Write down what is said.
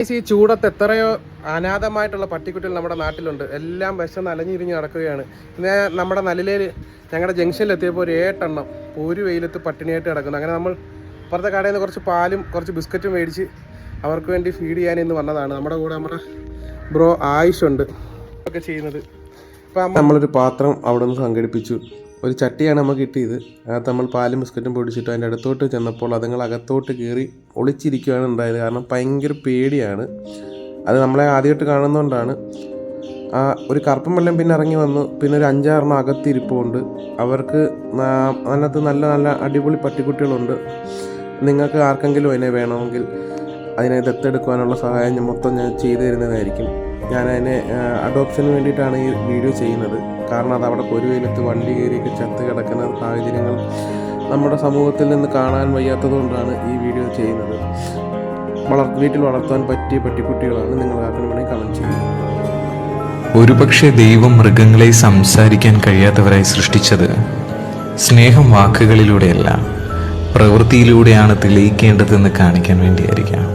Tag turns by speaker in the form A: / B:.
A: ഈ ചൂടത്ത് എത്രയോ അനാഥമായിട്ടുള്ള പട്ടിക്കുട്ടികൾ നമ്മുടെ നാട്ടിലുണ്ട്. എല്ലാം വിശന്ന് അലഞ്ഞിരിഞ്ഞ് നടക്കുകയാണ്. പിന്നെ നമ്മുടെ നല്ലിലേൽ ഞങ്ങളുടെ ജംഗ്ഷനിലെത്തിയപ്പോൾ ഒരു 8 എണ്ണം ഒരു വെയിലത്ത് പട്ടിണിയായിട്ട് കിടക്കുന്നു. അങ്ങനെ നമ്മൾ പുറത്തെ കടയിൽ നിന്ന് കുറച്ച് പാലും കുറച്ച് ബിസ്ക്കറ്റും മേടിച്ച് അവർക്ക് വേണ്ടി ഫീഡ് ചെയ്യാൻ ഇന്ന് വന്നതാണ്. നമ്മുടെ കൂടെ നമ്മുടെ ബ്രോ ആയുഷുണ്ട് ഒക്കെ ചെയ്യുന്നത്. ഇപ്പം നമ്മളൊരു പാത്രം അവിടെ നിന്ന് സംഘടിപ്പിച്ചു. ഒരു ചട്ടിയാണ് നമുക്ക് കിട്ടിയത്. അതിനകത്ത് നമ്മൾ പാലും ബിസ്ക്കറ്റും പൊടിച്ചിട്ട് അതിൻ്റെ അടുത്തോട്ട് ചെന്നപ്പോൾ അതുങ്ങൾ അകത്തോട്ട് കയറി ഒളിച്ചിരിക്കുകയാണ് ഉണ്ടായത്. കാരണം ഭയങ്കര പേടിയാണ്. അത് നമ്മളെ ആദ്യമായിട്ട് കാണുന്നതുകൊണ്ടാണ്. ഒരു കറുപ്പും വെള്ളം പിന്നെ ഇറങ്ങി വന്നു. പിന്നെ ഒരു 5-6 എണ്ണം അകത്തിരിപ്പുണ്ട്. അവർക്ക് അതിനകത്ത് നല്ല നല്ല അടിപൊളി പട്ടിക്കുട്ടികളുണ്ട്. നിങ്ങൾക്ക് ആർക്കെങ്കിലും അതിനെ വേണമെങ്കിൽ അതിനെ ദത്തെടുക്കുവാനുള്ള സഹായം ഞാൻ ചെയ്തു തരുന്നതായിരിക്കും. ഞാൻ അതിനെ അഡോപ്ഷന് വേണ്ടിയിട്ടാണ് ഈ വീഡിയോ ചെയ്യുന്നത്. കാരണം അത് അവിടെ ഒരു വെയിലത്ത് വണ്ടി കയറിയൊക്കെ ചത്ത് കിടക്കുന്ന സാഹചര്യങ്ങൾ നമ്മുടെ സമൂഹത്തിൽ നിന്ന് കാണാൻ വയ്യാത്തതുകൊണ്ടാണ് ഈ വീഡിയോ ചെയ്യുന്നത്. വീട്ടിൽ വളർത്താൻ പറ്റിയ പട്ടിക്കുട്ടികളാണ്. നിങ്ങൾ ആർക്കും വേണമെങ്കിൽ കമൻറ്റ് ചെയ്യുന്നത്.
B: ഒരുപക്ഷെ ദൈവം മൃഗങ്ങളെ സംസാരിക്കാൻ കഴിയാത്തവരായി സൃഷ്ടിച്ചത് സ്നേഹം വാക്കുകളിലൂടെയല്ല, പ്രവൃത്തിയിലൂടെയാണ് തെളിയിക്കേണ്ടതെന്ന് കാണിക്കാൻ വേണ്ടിയായിരിക്കാം.